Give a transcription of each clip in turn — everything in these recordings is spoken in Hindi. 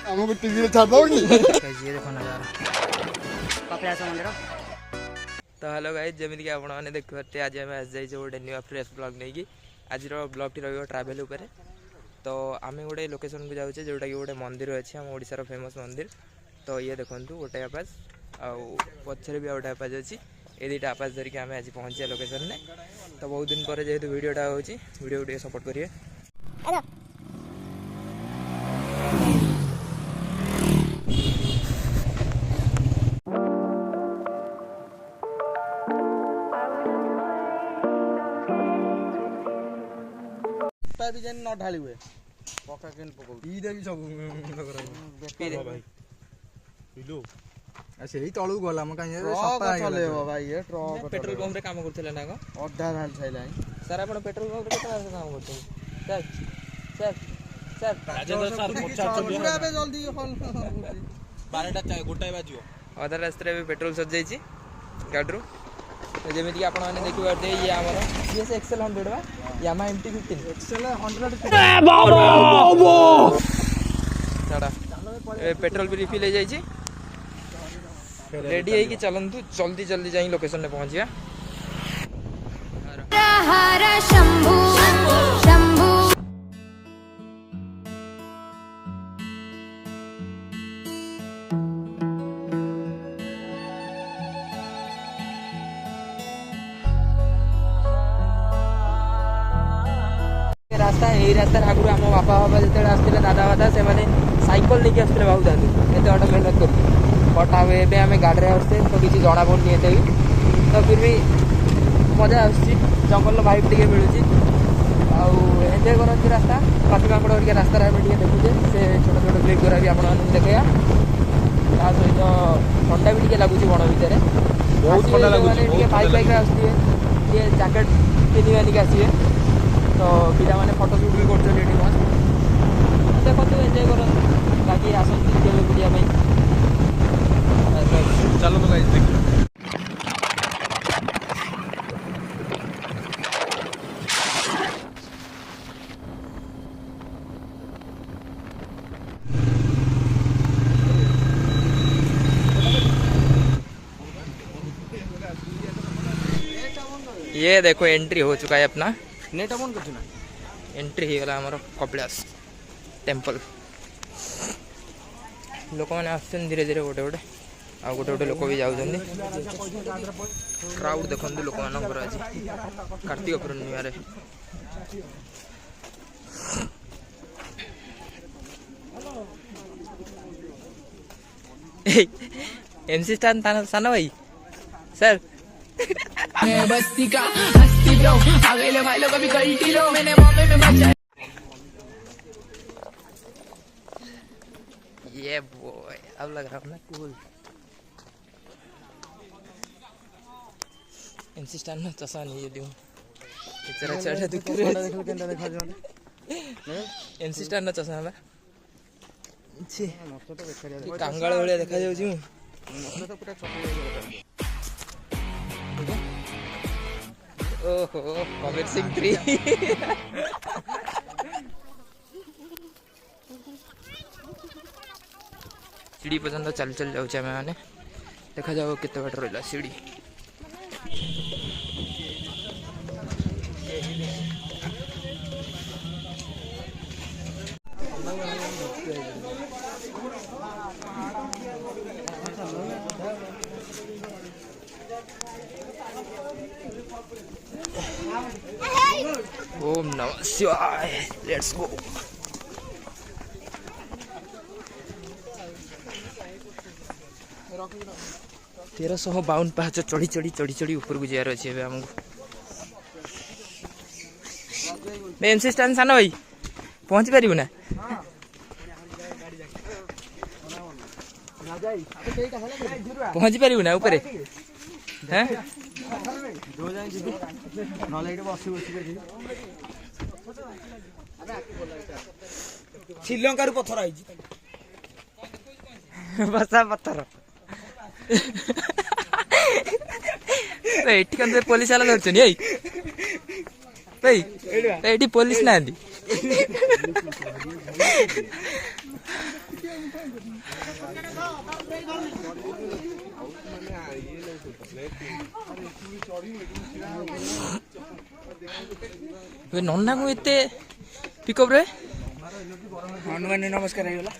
हमको टीवी छाड़ दोगी ये देखो नजारा कपिलास मंदिर। तो हेलो गाइस जमीन कि आपण मैंने देखते आज आम आस जाइए गोटे नुआ फ्रेश ब्लॉग नहीं कि आज ब्लॉग टी रही ट्राभेल उपर। तो आम गोटे लोकेशन को जाऊे जोटा कि गोटे मंदिर अच्छे आम ओडिशार फेमस मंदिर। तो ये देखो गोटे आपास आउ पछरे भी गोटे आपास अच्छी ये दुटा आपास धरिकी आम आज पहुँचे लोकेशन में। तो बहुत दिन पर जेहेतु वीडियोटा होची वीडियो को सपोर्ट करिए। भी जन न ढाली हुए पका केन पको ई देबी सब पी दे भाई पिलो ऐसे ही तळू गला म काई सप्पा चलेबो भाई ये ट्रक पेट्रोल पंप रे काम करथिला ना को अड्डा ढाल छैला सर आपण पेट्रोल पंप रे केतना काम करथि sir sir sir Rajendra sir 50 पूरा बे जल्दी फोन 12टा चाहे गोटाय बाजियो अदर रास्ते भी पेट्रोल सज जाई छी गाडरू। जमी कि आपण मैंने देखि बाटे ये हमर ये से एक्सेल 100 बा यामा MT15 एक्सेल 100 बाबा चला पेट्रोल भी रिफिल हो जाई रेडी है कि चलंतु जल्दी जल्दी जाई लोकेशन में पहुंचिया। हर शंभू शंभू रास्ता यही रास्ता आगुरी आम बापा बापा जो आसते दादा बादा से सैकल लेकिन आसते बाबू दादू एत बड़ा मेहनत कर बट आम आम गाड़ी आसते तो किसी जना पड़नी एत भी तो फिर भी मजा आसूँ जंगल भाइब टे मिलूँ आंजय करती रास्ता पाटी माकड़ टे रास्तार आम देखुचे से छोट छोट क्लिप गुरा भी आप देखा ता सहित ठंडा भी लगुच बण भितर बहुत ठंडा लगे बाइक बाइक आसुए ये जैकेट पिंधि बांधिक आसवे तो पिला मैंने फोटो शूट भी कर देखो एंजय कर बाकी आसती केवे बुझा चलो तो गाइस देखिए ये देखो एंट्री हो चुका है अपना नेट ऑन कर ना एंट्री हो गला हमर कपिलास टेम्पल। लोक मैंने आसुन धीरे धीरे गोटे गोटे आ गोटे गोटे लोक भी जाऊँ क्राउड देखो लोक मान आज कार्तिक पूर्णिमा एमसी स्टार सान भाई सर बस्ती का हस्ती ब्रो अगले भाई लोग अभी गलती लो मैंने मम्मी में बचा ये बॉय अब लग रहा है ना कूल एमसी स्टार ना चसा नहीं दियो तेरा चढ़ा तू देखल केंदा देखा जोने एमसी स्टार ना चसा हला छी मस्त तो देखा कांगाळ भलिया देखा जाउ छी मस्त तो पूरा चपल ओहो कबीर सिंह 3 सीढ़ी पर्यंत चल चल जाऊँ आम मैंने देखा जाओ केते बाट रहा सीढ़ी ओम नमः शिवाय लेट्स गो। तेरह 1352 पाहाच चढ़ी चढ़ी चढ़ी चढ़ी ऊपर को जार अच्छे आमको एमसी स्टैंड सान भाई पहुँची पारू ना पहुँची पारू ना ऊपर हैं श्रीलंका पथर आई बसा पत्थर एटी पुलिस वाला धरछन भाई पुलिस ना नन्ना को एते पिकअप रे हनुमान नमस्कार ହେଇଗଲା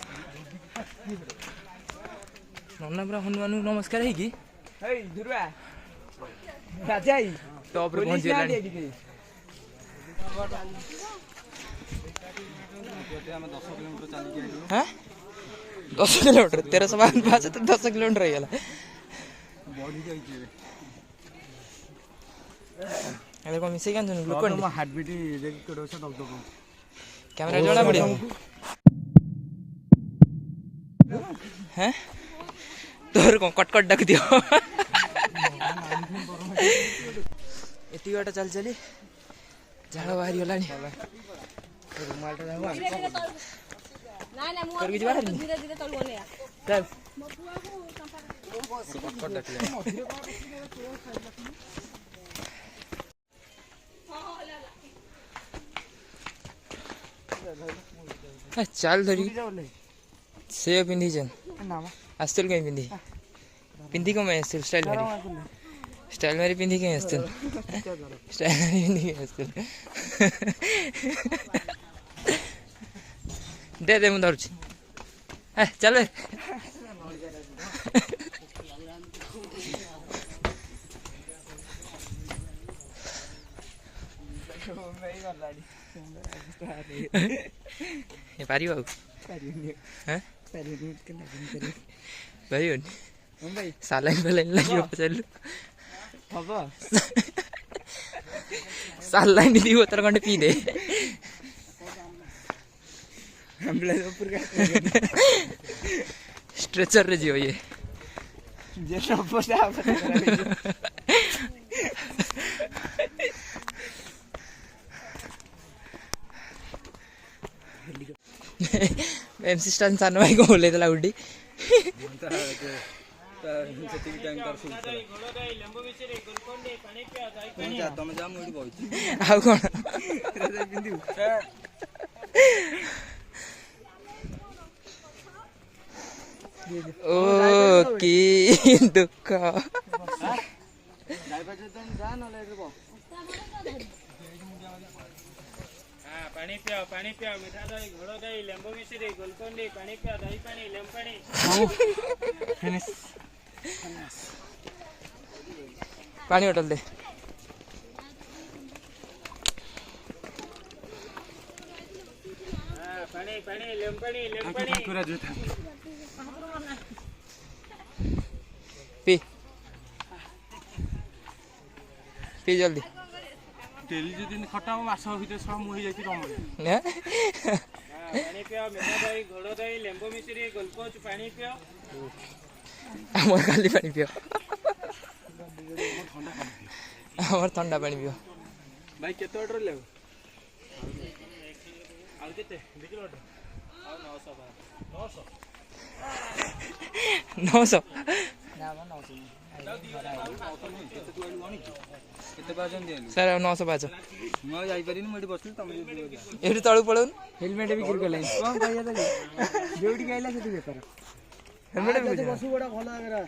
नन्ना पूरा हनुमान नमस्कार ହେଇକି हेई दुर्वा राजा ही टॉप रे पहुंच गेलानी हैं 10 किलोमीटर 1352 तो 10 किलोमीटर ହେଇଗଲା बॉडी जाईची ଏବେ କଣ ମିଶେଇ କାଞ୍ଚ ଗ୍ଲୁକୋନ୍ ମୋ ହାର୍ଟ ବିଟ୍ ରେକର୍ଡ ଅଛି ଦବ ଦବ କ୍ୟାମେରା ଜଣା ପଡିବ हैं तोर कौन कटकट डाक दियो एती बाटा चल चली झाड़ बाहरी गलानी रुमालटा जाऊ ना ना मु धीरे धीरे तळु ने चल कटकट डाक चल धरी से पिंधी जन आस्तर कहीं पिंधी पिंधी को मैं स्टाइल मारी पिंधी कहीं आस्तर स्टाइल मारी पिंधी कहीं आस्तर दे मुझे धरुची चल ये पारी बाबू हैं भाई भाई सालाइन वाला लगी चल बाबा सालाइन दी उतर कंडे पी दे एम्बुलेंस ऊपर का स्ट्रेचर रे जियो ये जे सब पोसा एमसी स्टान सान भाई को बोले तला उडी आउ कोन ओ की दुख पानी पिया मीठा दही घोड़ा दही लेंबू मिश्री गुलकंदी पानी पिया दही पानी लेम पानी पानी होटल दे पानी पानी लेम पानी पी पी जल्दी डेली जो दिन खटा मास भीतर सब मुही जाई तम ने पानी पियो मीठा दही घोड़ा दही लेंबू मिश्री ग्लूकोज पानी पियो हमर खाली पानी पियो हमर ठंडा पानी पियो भाई केते ऑर्डर ले आउ केते 2 किलो ऑर्डर आउ 900 ना 900 सर 900 पाँच ये तलू पड़ो हेलमेट भी किल कल कौन कहिया था ड्यूटी कहला से बेपार हेलमेट भी बसु बड़ा भलो आगरा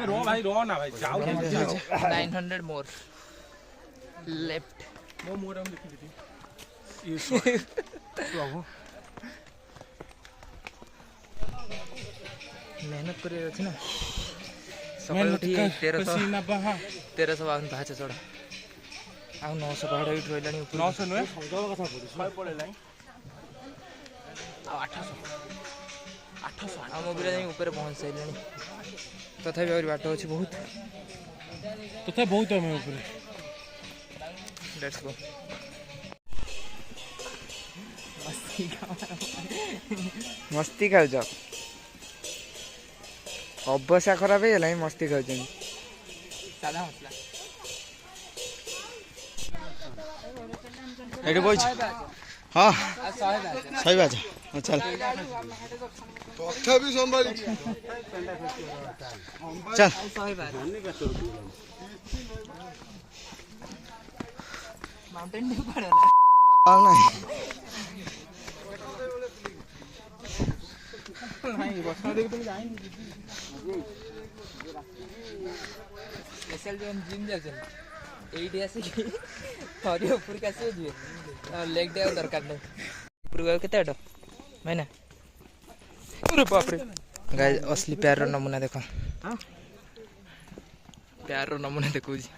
रो भाई रो ना भाई जाओ 900 मोर लेफ्ट नो मोर हम लिखि देती ये प्रभु मेहनत कर ना सकाल उठी 1352 पाँच चढ़ा आ 900 पहाड़ उठ रहा 900 नुहे कथा पड़े 800 आम बिरा ऊपर पहुँच सारे तथा बाट अच्छे बहुत तथा बहुत लेट्स गो मस्ती खाऊ अवश्य खराब है मस्ती खाऊ सादा मसला हाँ सही बात है चल तथा भी संभाली चल ମାଉଣ୍ଟେନ ଡ୍ୟୁ କୁଆଡେ ଗଲା? ଆଉ ନାହିଁ ସ୍ପେଶାଲ ଯୋଉ ଜିମ୍ ଯାଉଛନ୍ତି ଏଇଠି ଆସିକି ଥରେ ଉପରକୁ ଆସିବେ ଯିବେ ଲେଗ ଡେ ଆଉ ଦରକାର ନାହିଁ। ଉପରକୁ ଆଉ କେତେ ବାଟ ଭାଇନା? ବାପରେ ଗାଈ असली प्यार नमूना देख प्यार नमूना देखुची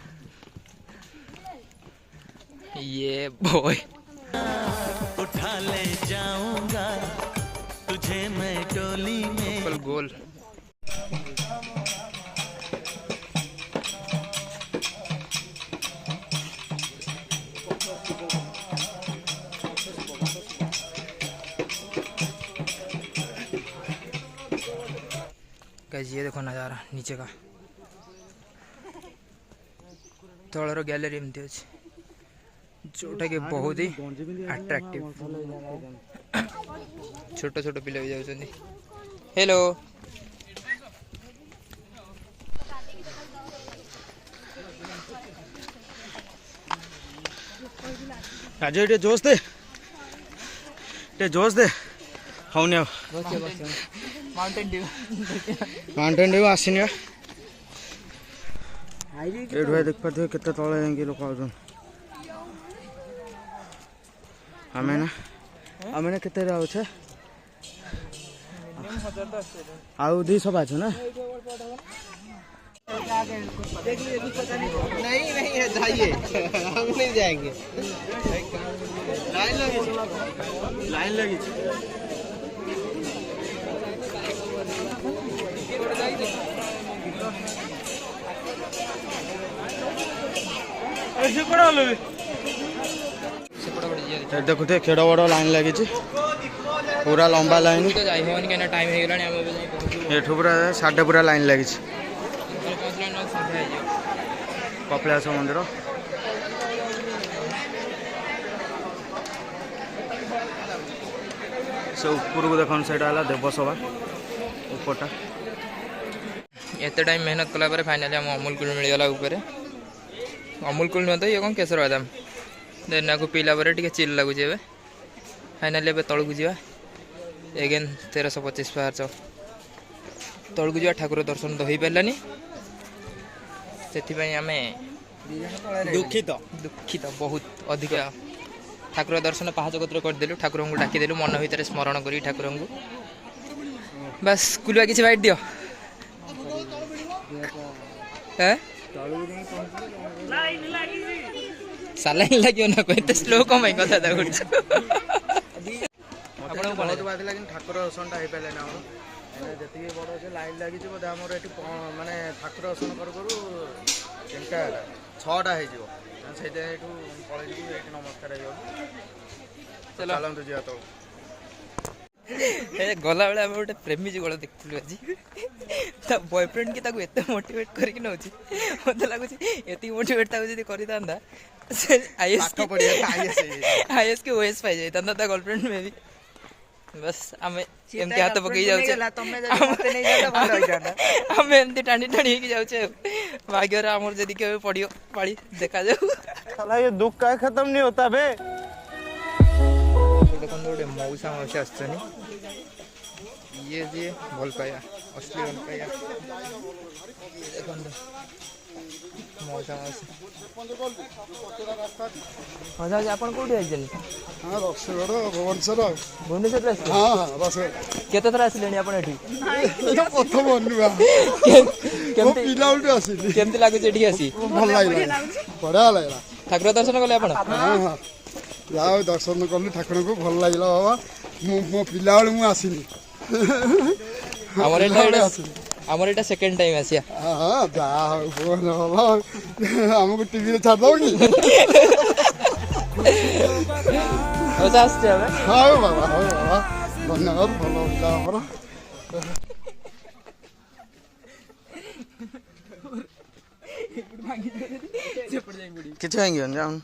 ये बॉय उठा ले जाऊंगा तुझे मैं टोली में गोल गाइस ये देखो नज़ारा नीचे का तलर गैलरी एमती अच्छे जोटा कि बहुत ही अट्रैक्टिव छोट छोट पिला भी जाउछन्ती। हेलो राजू ये जोश दे हौनी माउंटेन ड्यू आसनी ये देख पारे केते तले जाइए लोक आमे ना केते अच्छे आउ 200 बाजू ना नहीं जाइए हम नहीं जाएंगे लाइन लगी देखुते केड़ बड़ लाइन लगी पूरा लंबा लाइन ये पूरा साढ़े पूरा लाइन लगी कपिलास मंदिर से ऊपर को देख से देवसभा उपरटा एत टाइम मेहनत कला फाइनाली आम अमूल कूल मिलगला अमूल कूल नुह तो ये कौन केसर बादाम देन आपको पीला चिल लगुच फाइनाली तौक जा एगेन 1325 पार्च तौक जा ठाकुर दर्शन तो हो पारानी से आम दुखित बहुत अधिक ठाकुर दर्शन पाहाच कतर करदेलु ठाकुर को डाकिदेलु मन भर स्मरण करी ठाकुर को बस कुलुआ किसी बाइट दियो सालाइन लगे ना कहते स्लो कम कथा ठाकुर दर्शन हो पारे ना जी बड़ अच्छे लाइन लगी बोधे आमर ये मानने ठाकुर दर्शन करूँ करूँ 6टा हो नमस्कार चलते जा तो गला बेले आम गोटे प्रेमी जुगल देखु आज बॉयफ्रेंड की एत मोटिवेट करके नौ मत लगुच ये मोटिवेट करता आईएएस के ओएस पाई जाता गर्लफ्रेंड में भी बस आम एमती हाथ पकई जाऊे एमती टाणी टाणी जाऊे भाग्य आमर जदि के पड़ो पाड़ी देखा जाऊ ये दुख का खत्म नहीं होता बे देखो गोटे मौसा मौसी आसनी ये जी भल पाया असली भल पाया देखो मौसा मौसी हाँ जाऊँ आप कौटी आइए भुवनेश्वर केते थर आसिले आप केमती लगुच आसी भल लगे बढ़िया लगे ठाकुर दर्शन कले आप जाओ दर्शन कलु ठाकुर को भल लगे बाबा मो पिला मुझे आसनी आमर एटा सेकंड टाइम आसिया हाँ जा हमको टीवी रे छाड़ दो कि ओसा आस्ते हबे हाँ बाबा धन्यवाद भल होता हमर किछ आएंगे जाऊं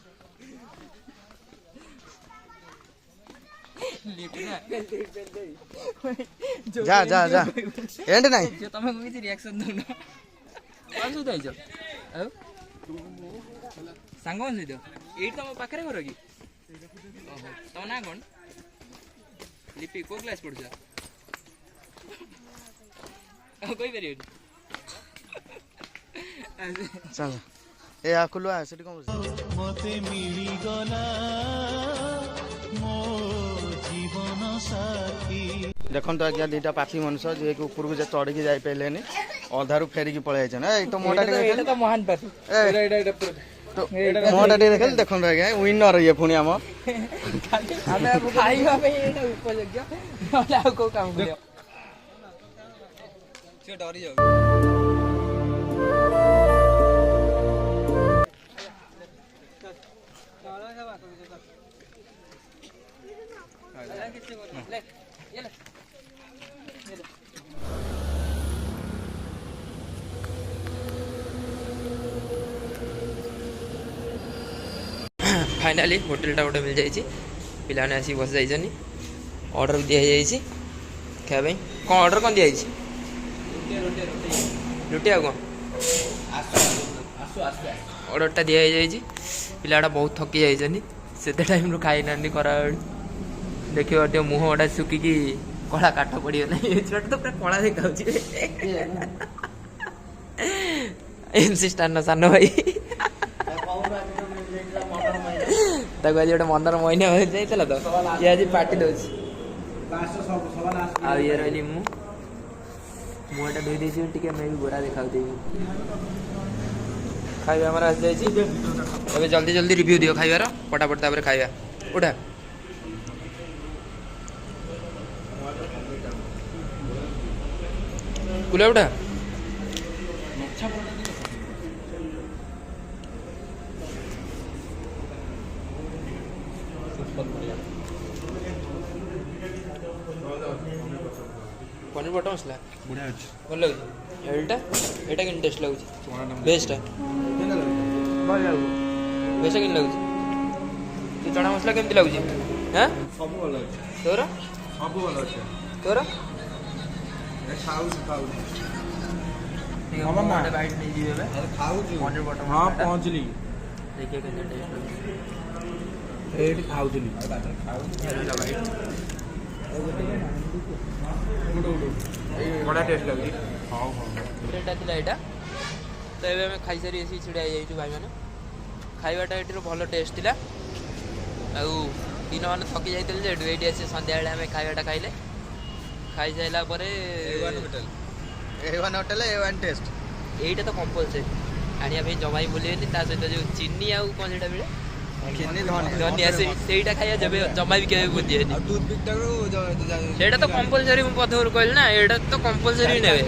जा जा जा एंड नहीं जो तमे को किछ रिएक्शन दउना कौन से जाइछो सांग कौन से ଏଇଠି ତମ ପାଖରେ ଘର କି? ଓହୋ ତମ ନାଁ କ'ଣ? ଲିପି କୋଉ କ୍ଲାସ୍ ପଢୁଛ? ଆଉ କହିପାରିବନି? ଚାଲ ଏ ଆକୁଲୁ ଆ ସେଠି କ'ଣ ମତେ ମିଳିଗଲା ମୋ ଜୀବନ ସାଥୀ। ଦେଖନ୍ତୁ ଆଜ୍ଞା ଦିଟା ପାପି ମଣିଷ ଯିଏକି ଉପରକୁ ଯେ ଚଢ଼ିକି ଯାଇପାରିଲେନି ଅଧାରୁ ଫେରିକି ପଳେଇ ଯାଇଛନ୍ତି। ଏଇ ତ ମୋଟା ଟିକେ ଏଇଟା ତ ମହାନ ପାପି। ମୋଟା ଟିକେ ଦେଖିଲି ଦେଖନ୍ତୁ ଆଜ୍ଞା ୱିନର ଇଏ ପୁଣି ଆମ ଆମେ ଖାଇବା ପାଇଁ ଏଇଟା ଉପଯୋଗ୍ୟ ନହେଲେ ଆଉ କୋଉ କାମ କରିବ। ସେ ଡରି ଯାଉ। फाइनाली होटेलटा गोटे मिल जाइए पिलाने आसिक बस जाइए ऑर्डर दिखाई खाया कौन ऑर्डर कौन दिखाई रुटी आ कौन ऑर्डरटा दिखाई पिलाटा बहुत थकी जाइए से टाइम रू खाई ना खरा देखिए मुह गुटा सुखिकी कला काठ पड़गला छुआटा तो पूरा कला देखा एमसी स्टार न सान भाई ताको आज गोटे मंदर महीना जाइला तो ये आज पार्टी दौर आ ये रही मुँहटा धोई देती टे मैं भी गोरा देखा खाଇବା ଆମର ଆସିଯାଇଛି ଏବେ ଜଲ୍ଦି ଜଲ୍ଦି ରିଭ୍ୟୁ ଦିଅ ଖାଇବାର ପଟାପଟ ତାପରେ ଖାଇବା ଉଠା କୁଲା ଉଠା पनीर बटर मसला बढ़िया अच्छे भल लगे एटा एटा केन टेस्ट लगुच बेस्ट बेस्ट केन लगुच तू चना मसला केमती लगुच हां सब भल अच्छे तोर सब भल अच्छे तोर खाऊ ठीक है हम मोटे बाइट नहीं जीवे बे खाऊ पनीर बटर हां पहुंचली देखिए केन टेस्ट लगुच एट खाऊली बड़ा टेस्ट लगुच हाँ हाँ एटा थिला एटा तो एबे हम खाई सारी एसी छिड़ा जाइछु भाई माने खाइबाटा एटिरो भलो टेस्ट थिला आ दिन मान थकी जाइतले जे एटी आसी संध्या बेले हम खाइबाटा खाइले खाई जाइला परे A1 होटल A1 टेस्ट एटा तो कंपलसरी आनिया भाई जमाई बोलेनी ता सहित जो चीनी आउ कोन सेटा मिले चिन्नी धनिया सेटा खाइया जबे जमाई भी केबे बुझिएनी टूथपिक सेटा तो कंपलसरी मु पथर कहल ना एटा तो कंपलसरी नेबे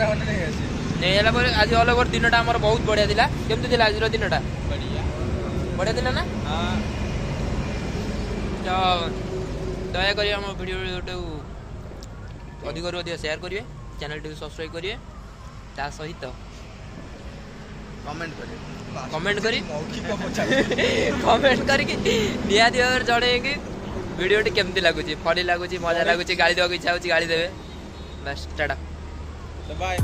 नहीं होला पर आज ऑल ओवर दिनटा हमर बहुत बढ़िया दिला केमति दिला आज रो दिनटा बढ़िया दिला ना हां तो दया करी हम वीडियो अधिक रू अधिक शेयर करिए चैनल टी सब्सक्राइब करिए ता सहित कमेंट करी कमेंट करके निहाती भाव जड़े कि वीडियो केमती लगुच फनी लगुच मजा लगुच गाड़ी देवा इच्छा हो गाड़ी देवे बस टाटा बाय।